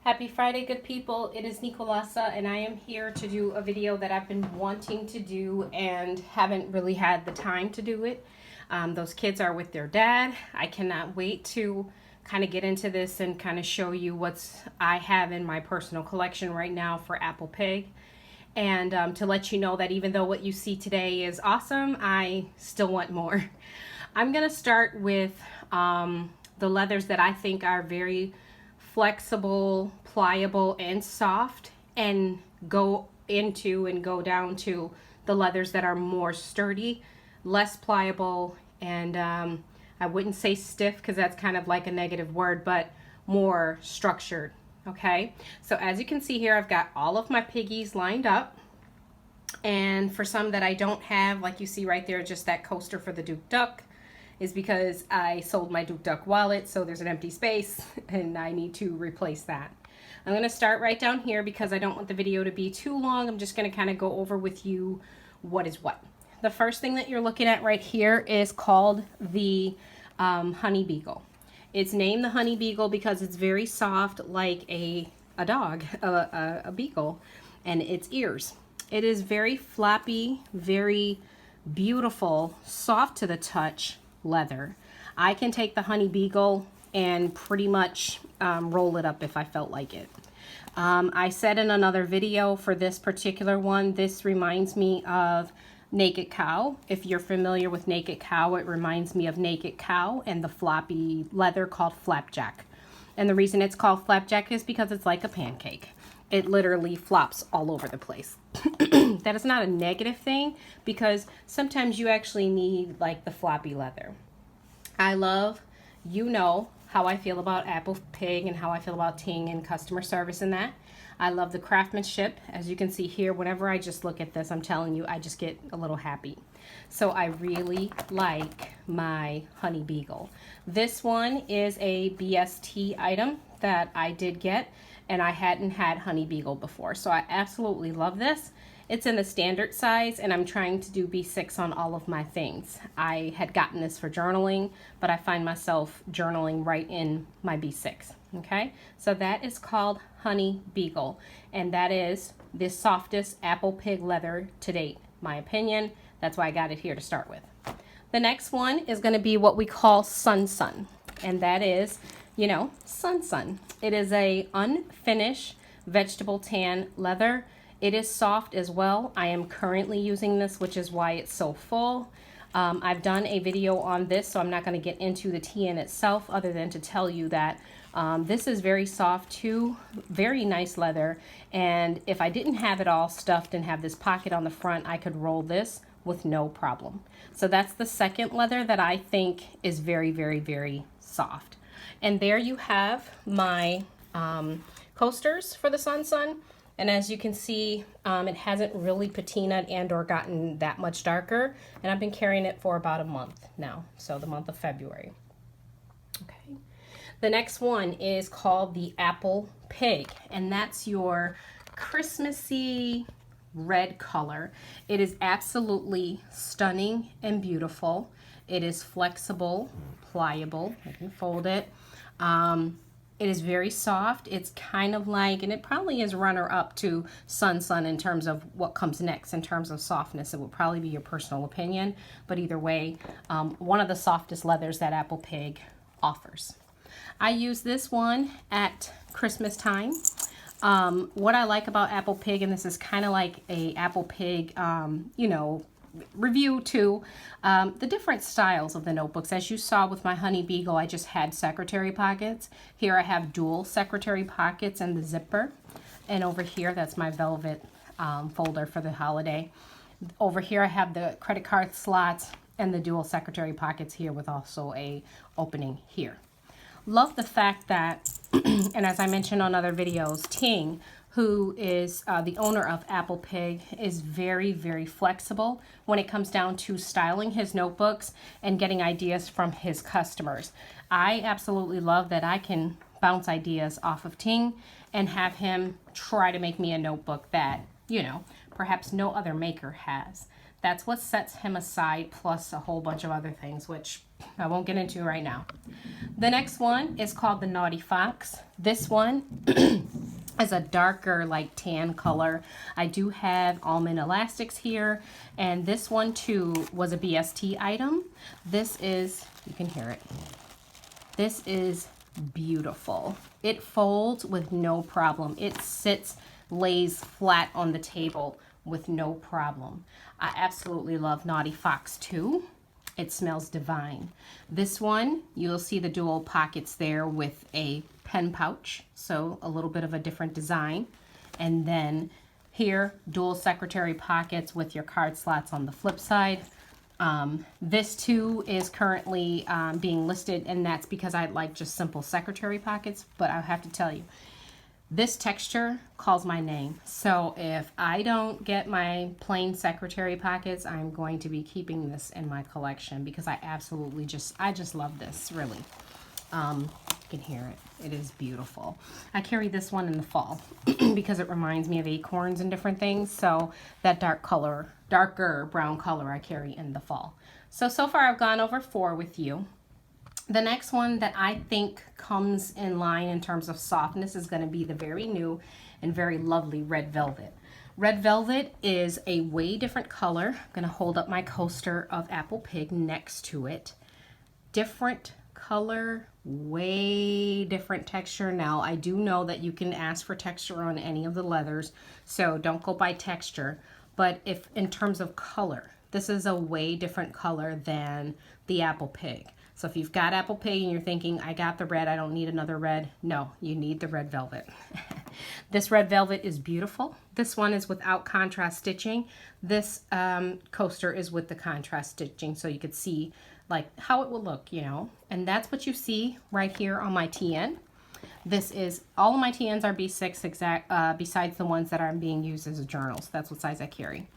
Happy Friday, good people. It is Nicolasa, and I am here to do a video that I've been wanting to do and haven't really had the time to do it. Those kids are with their dad. I cannot wait to kind of get into this and kind of show you what's I have in my personal collection right now for Apple Pig. And to let you know that even though what you see today is awesome, I still want more. I'm going to start with the leathers that I think are very flexible, pliable, and soft, and go down to the leathers that are more sturdy, less pliable, and I wouldn't say stiff because that's kind of like a negative word, but more structured. Okay, so as you can see here, I've got all of my piggies lined up, and for some that I don't have, like you see right there, just that coaster for the Duke Duck, is because I sold my Duke Duck wallet, so there's an empty space and I need to replace that. I'm going to start right down here because I don't want the video to be too long. I'm just going to kind of go over with you what is what. The first thing that you're looking at right here is called the Honey Beagle. It's named the Honey Beagle because it's very soft, like a dog, a beagle, and its ears. It is very floppy, very beautiful, soft to the touch leather. I can take the Honey Beagle and pretty much roll it up if I felt like it. I said in another video for this particular one, this reminds me of Naked Cow. If you're familiar with Naked Cow, it reminds me of Naked Cow and the floppy leather called Flapjack. And the reason it's called Flapjack is because it's like a pancake. It literally flops all over the place. That is not a negative thing because sometimes you actually need like the floppy leather. I love, you know, how I feel about Apple Pig and how I feel about Ting and customer service and that. I love the craftsmanship. As you can see here, whenever I just look at this, I'm telling you, I just get a little happy. So I really like my Honey Beagle. This one is a BST item that I did get, and I hadn't had Honey Beagle before. So I absolutely love this. It's in the standard size, and I'm trying to do B6 on all of my things. I had gotten this for journaling, but I find myself journaling right in my B6. Okay, so that is called Honey Beagle, and that is the softest Apple Pig leather to date, my opinion. That's why I got it here to start with. The next one is going to be what we call Sun Sun, and that is, you know, Sun. It is a unfinished vegetable tan leather. It is soft as well. I am currently using this, which is why it's so full. I've done a video on this, so I'm not going to get into the TN itself other than to tell you that this is very soft too, very nice leather. And if I didn't have it all stuffed and have this pocket on the front, I could roll this with no problem. So that's the second leather that I think is very, very, very soft. And there you have my coasters for the Sun. And as you can see, it hasn't really patinaed and or gotten that much darker. And I've been carrying it for about a month now, so the month of February. Okay. The next one is called the Apple Pig, and that's your Christmassy red color. It is absolutely stunning and beautiful. It is flexible, pliable. I can fold it. It is very soft. It's kind of like, and it probably is runner-up to Sun in terms of what comes next in terms of softness. It would probably be your personal opinion, but either way, one of the softest leathers that Apple Pig offers. I use this one at Christmas time. What I like about Apple Pig, and this is kind of like a Apple Pig, you know, review too, the different styles of the notebooks. As you saw with my Honey Beagle, I just had secretary pockets. Here I have dual secretary pockets and the zipper. And over here, that's my velvet folder for the holiday. Over here I have the credit card slots and the dual secretary pockets here with also a opening here. Love the fact that, and as I mentioned on other videos, Ting, who is the owner of Apple Pig, is very, very flexible when it comes down to styling his notebooks and getting ideas from his customers. I absolutely love that I can bounce ideas off of Ting and have him try to make me a notebook that, you know, perhaps no other maker has. That's what sets him aside, plus a whole bunch of other things, which I won't get into right now. The next one is called the Naughty Fox. This one is a darker, like tan color. I do have almond elastics here, and this one too was a BST item. This is, you can hear it, this is beautiful. It folds with no problem. It sits, lays flat on the table with no problem. I absolutely love Naughty Fox too. It smells divine. This one, you'll see the dual pockets there with a pen pouch, so a little bit of a different design. And then here, dual secretary pockets with your card slots on the flip side. This too is currently being listed, and that's because I like just simple secretary pockets, but I have to tell you, this texture calls my name. So if I don't get my plain secretary pockets, I'm going to be keeping this in my collection because I absolutely I just love this, really. You can hear it. It is beautiful. I carry this one in the fall because it reminds me of acorns and different things. So that darker brown color I carry in the fall. So far I've gone over 4 with you. The next one that I think comes in line in terms of softness is going to be the very new and very lovely Red Velvet. Red Velvet is a way different color. I'm going to hold up my coaster of Apple Pig next to it. Different color, way different texture. Now, I do know that you can ask for texture on any of the leathers, so don't go by texture. But if in terms of color, this is a way different color than the Apple Pig. So if you've got Apple Pig and you're thinking, I got the red, I don't need another red. No, you need the Red Velvet. This Red Velvet is beautiful. This one is without contrast stitching. This coaster is with the contrast stitching, so you could see like how it will look, you know. And that's what you see right here on my TN. This is, all of my TNs are B6 besides the ones that are being used as journals. That's what size I carry.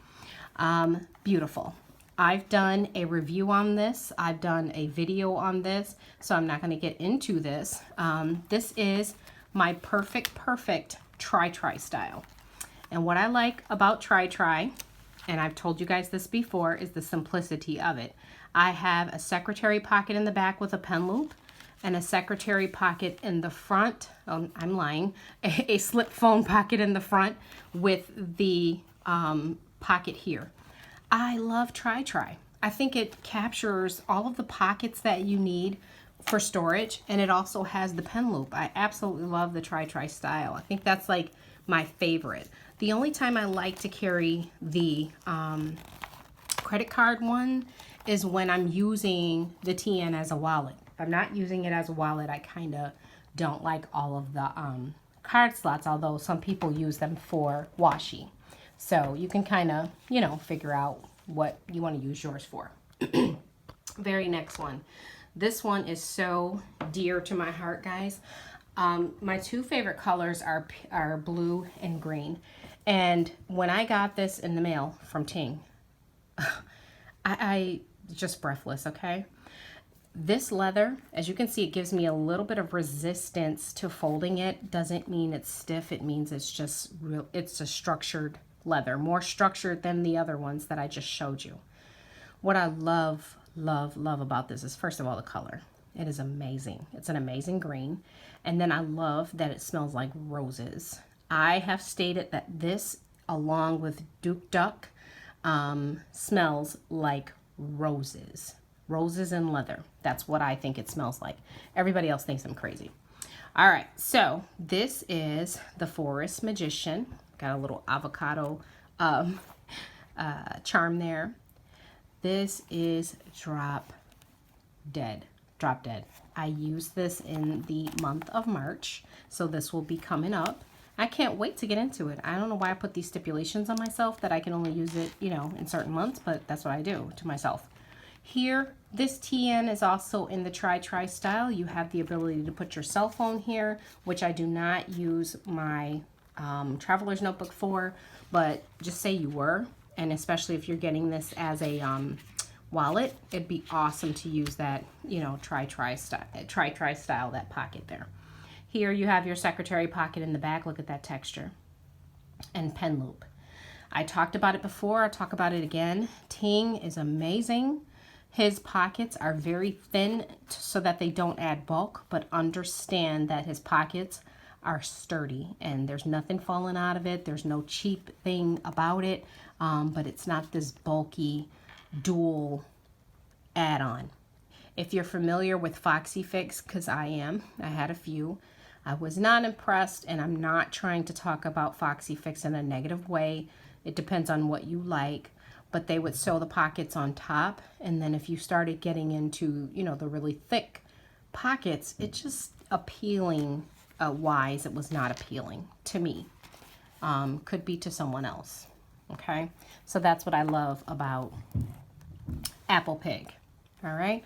Beautiful. I've done a review on this. I've done a video on this, so I'm not going to get into this. This is my perfect tri-tri style. And what I like about tri-tri, and I've told you guys this before, is the simplicity of it. I have a secretary pocket in the back with a pen loop and a secretary pocket in the front. Oh, I'm lying. A slip phone pocket in the front with the pocket here. I love tri-tri. I think it captures all of the pockets that you need for storage, and it also has the pen loop. I absolutely love the tri-tri style. I think that's like my favorite. The only time I like to carry the credit card one is when I'm using the TN as a wallet. If I'm not using it as a wallet, I kind of don't like all of the card slots, although some people use them for washi. So you can kind of, you know, figure out what you want to use yours for. Very next one. This one is so dear to my heart, guys. My 2 favorite colors are blue and green. And when I got this in the mail from Ting, I just breathless, okay? This leather, as you can see, it gives me a little bit of resistance to folding it. Doesn't mean it's stiff. It means it's just real. It's a structured leather, more structured than the other ones that I just showed you. What I love about this is, first of all, the color. It is amazing. It's an amazing green. And then I love that it smells like roses. I have stated that this, along with Duke Duck, smells like roses. Roses and leather. That's what I think it smells like. Everybody else thinks I'm crazy. All right, so this is the Forest Magician. Got a little avocado charm there. This is Drop Dead. I used this in the month of March, so this will be coming up. I can't wait to get into it. I don't know why I put these stipulations on myself that I can only use it, you know, in certain months, but that's what I do to myself. Here, this TN is also in the tri-tri style. You have the ability to put your cell phone here, which I do not use my traveler's notebook for, but just say you were, and especially if you're getting this as a wallet, it'd be awesome to use that, you know, tri-tri style, that pocket there. Here you have your secretary pocket in the back. Look at that texture. And pen loop. I talked about it before. I'll talk about it again. Ting is amazing. His pockets are very thin so that they don't add bulk, but understand that his pockets are sturdy and there's nothing falling out of it. There's no cheap thing about it, but it's not this bulky dual add-on. If you're familiar with Foxy Fix, because I had a few, I was not impressed, and I'm not trying to talk about Foxy Fix in a negative way. It depends on what you like, but they would sew the pockets on top, and then if you started getting into, you know, the really thick pockets, it just appealing wise, it was not appealing to me. Could be to someone else. Okay, so that's what I love about Apple Pig. All right.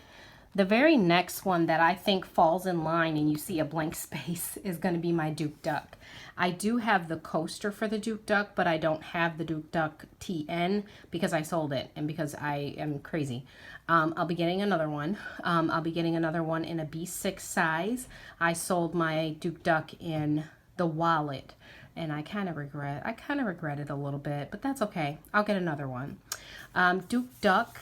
The very next one that I think falls in line and you see a blank space is going to be my Duke Duck. I do have the coaster for the Duke Duck, but I don't have the Duke Duck TN because I sold it and because I am crazy. I'll be getting another one. I'll be getting another one in a B6 size. I sold my Duke Duck in the wallet and I kind of regret it a little bit, but that's okay. I'll get another one. Duke Duck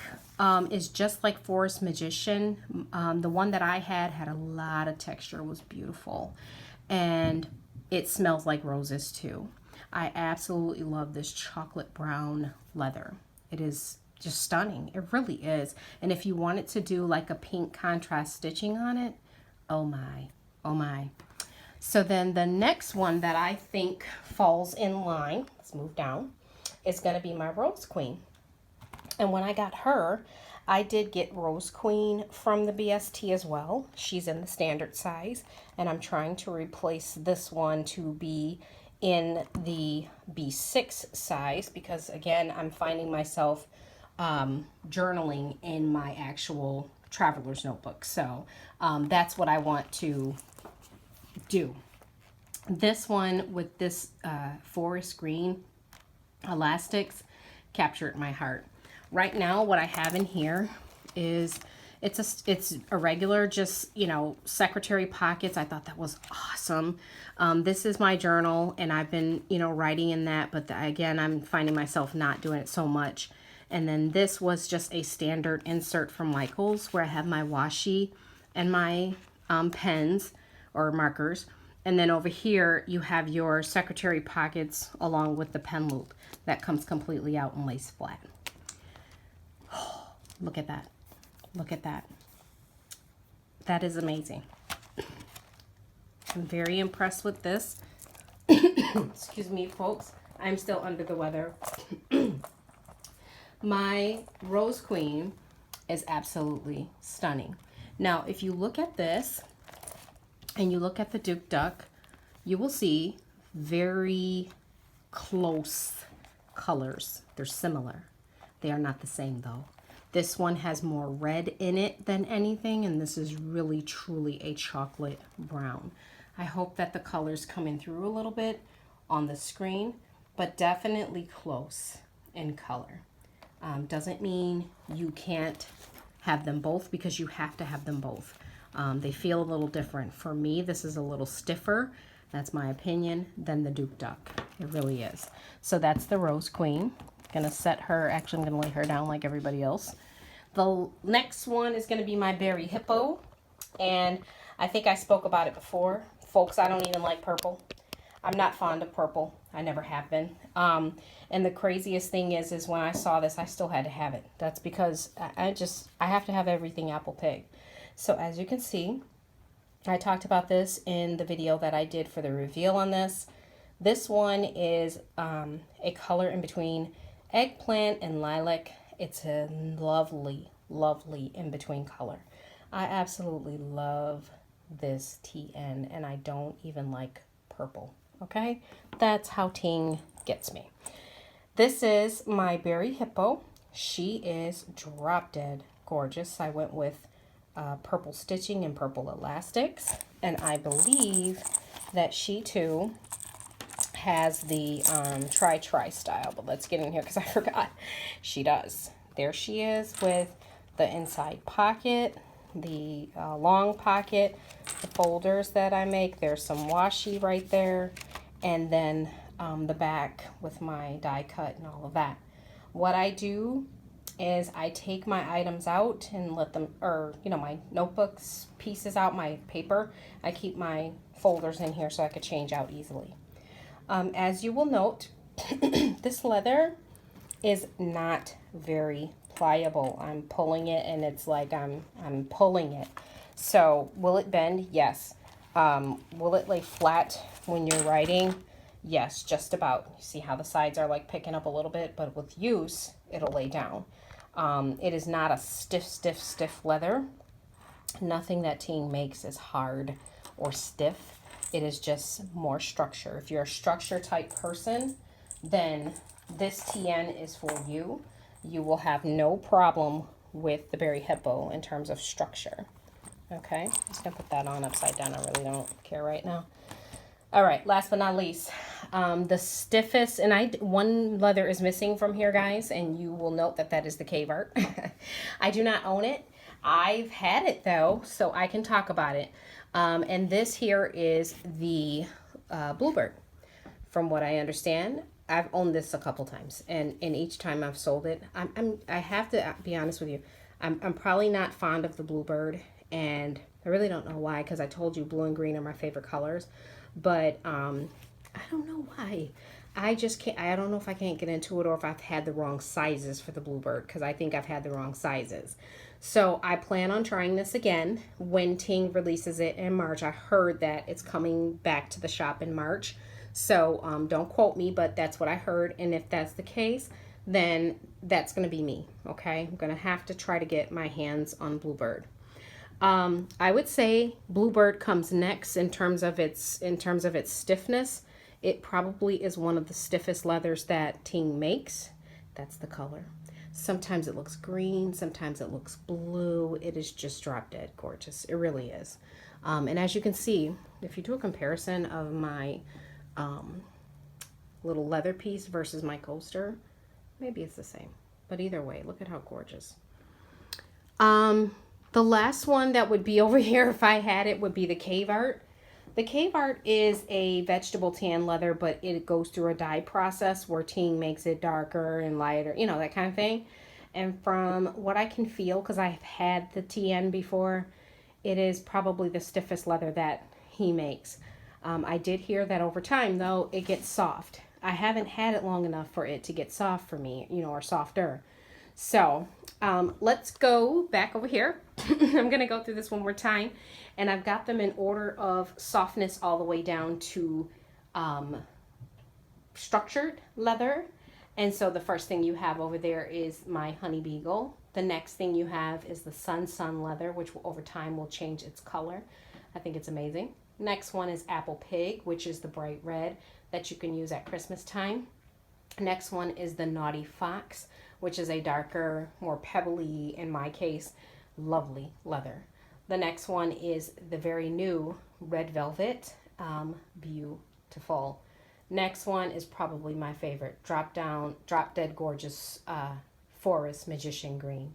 is just like Forest Magician. The one that I had a lot of texture, was beautiful, and it smells like roses too. I absolutely love this chocolate brown leather. It is just stunning. It really is. And if you wanted to do like a pink contrast stitching on it, oh my, oh my. So then the next one that I think falls in line, let's move down, is going to be my Rose Queen. And when I got her, I did get Rose Queen from the BST as well. She's in the standard size, and I'm trying to replace this one to be in the B6 size because, again, I'm finding myself journaling in my actual traveler's notebook. So that's what I want to do. This one with this forest green elastics captured my heart. Right now, what I have in here is it's a regular, just, you know, secretary pockets. I thought that was awesome. This is my journal, and I've been, you know, writing in that, but again, I'm finding myself not doing it so much. And then this was just a standard insert from Michaels where I have my washi and my pens or markers. And then over here, you have your secretary pockets along with the pen loop that comes completely out and lace flat. Look at that. Look at that. That is amazing. I'm very impressed with this. Excuse me, folks. I'm still under the weather. My Rose Queen is absolutely stunning. Now, if you look at this and you look at the Duke Duck, you will see very close colors. They're similar. They are not the same though. This one has more red in it than anything, and this is really truly a chocolate brown. I hope that the colors come in through a little bit on the screen, but definitely close in color. Doesn't mean you can't have them both, because you have to have them both. They feel a little different. For me, this is a little stiffer, that's my opinion, than the Duke Duck. It really is. So that's the Rose Queen. Gonna set her, actually I'm gonna lay her down like everybody else. The next one is gonna be my Berry Hippo, and I think I spoke about it before. Folks, I don't even like purple. I'm not fond of purple. I never have been. And the craziest thing is when I saw this, I still had to have it. That's because I have to have everything Apple Pig. So as you can see, I talked about this in the video that I did for the reveal on this. This one is a color in between eggplant and lilac. It's a lovely, lovely in-between color. I absolutely love this TN, and I don't even like purple, okay? That's how Ting gets me. This is my Berry Hippo. She is drop dead gorgeous. I went with purple stitching and purple elastics, and I believe that she too has the try style, but let's get in here because I forgot. She does. There she is with the inside pocket, the long pocket, the folders that I make. There's some washi right there, and then the back with my die cut and all of that. What I do is I take my items out and let them, or my notebooks pieces out, my paper. I keep my folders in here so I could change out easily. As you will note, this leather is not very pliable. I'm pulling it and it's like I'm pulling it. So will it bend? Yes. Will it lay flat when you're writing? Yes, just about. You see how the sides are like picking up a little bit, but with use, it'll lay down. It is not a stiff leather. Nothing that Ting makes is hard or stiff. It is just more structure. If you're a structure type person, then this TN is for you. You will have no problem with the Berry Hippo in terms of structure. Okay, I'm just gonna put that on upside down. I really don't care right now. All right, last but not least, the stiffest, and one leather is missing from here, guys, and you will note that that is the cave art. I do not own it. I've had it though, so I can talk about it. And this here is the Bluebird. From what I understand, I've owned this a couple times, and each time I've sold it, I have to be honest with you, I'm probably not fond of the Bluebird, and I really don't know why, because I told you blue and green are my favorite colors. But I don't know why. I just can't. I don't know if I can't get into it or if I've had the wrong sizes for the Bluebird, because I think I've had the wrong sizes. So I plan on trying this again when Ting releases it in March. I heard that it's coming back to the shop in March. So don't quote me, but that's what I heard. And if that's the case, then that's going to be me. Okay, I'm going to have to try to get my hands on Bluebird. I would say Bluebird comes next in terms of its stiffness. It probably is one of the stiffest leathers that Ting makes. That's the color. Sometimes it looks green, sometimes it looks blue. It is just drop dead gorgeous. It really is. And as you can see, if you do a comparison of my little leather piece versus my coaster, maybe it's the same. But either way, look at how gorgeous. The last one that would be over here if I had it would be the cave art. The cave art is a vegetable tan leather, but it goes through a dye process where Ting makes it darker and lighter, that kind of thing. And from what I can feel, because I've had the TN before, it is probably the stiffest leather that he makes. I did hear that over time, though, it gets soft. I haven't had it long enough for it to get soft for me, or softer. So let's go back over here. I'm going to go through this one more time. And I've got them in order of softness all the way down to structured leather. And so the first thing you have over there is my Honey Beagle. The next thing you have is the Sun leather, which over time will change its color. I think it's amazing. Next one is Apple Pig, which is the bright red that you can use at Christmas time. Next one is the Naughty Fox, which is a darker, more pebbly, in my case, lovely leather. The next one is the very new Red Velvet, beautiful. Next one is probably my favorite, drop dead gorgeous Forest Magician Green.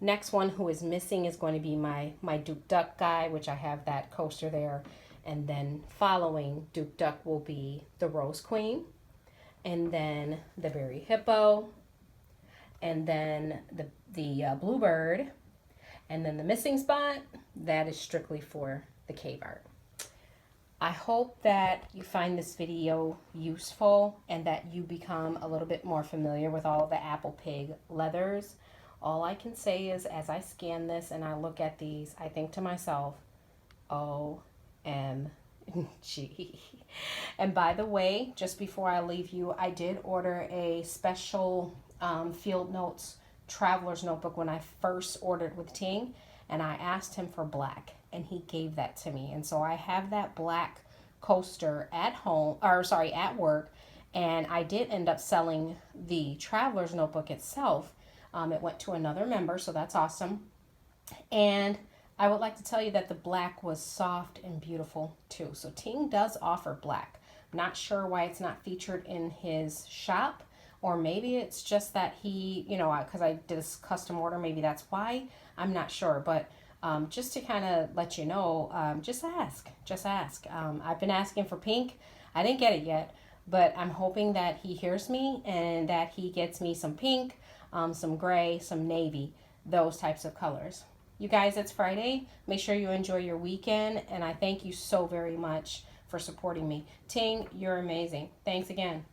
Next one who is missing is going to be my Duke Duck guy, which I have that coaster there. And then following Duke Duck will be the Rose Queen, and then the Berry Hippo, and then the Bluebird, and then the missing spot, that is strictly for the cave art. I hope that you find this video useful and that you become a little bit more familiar with all the Apple Pig leathers. All I can say is, as I scan this and I look at these, I think to myself, OMG. And by the way, just before I leave you, I did order a special Field Notes Traveler's Notebook when I first ordered with Ting, and I asked him for black, and he gave that to me. And so I have that black coaster at home, or sorry, at work, and I did end up selling the Traveler's Notebook itself. It went to another member, so that's awesome. And I would like to tell you that the black was soft and beautiful too. So Ting does offer black. I'm not sure why it's not featured in his shop, or maybe it's just that he, because I did this custom order, maybe that's why. I'm not sure, but just to kind of let you know, just ask. I've been asking for pink. I didn't get it yet, but I'm hoping that he hears me and that he gets me some pink, some gray, some navy, those types of colors. You guys, it's Friday. Make sure you enjoy your weekend, and I thank you so very much for supporting me. Ting, you're amazing. Thanks again.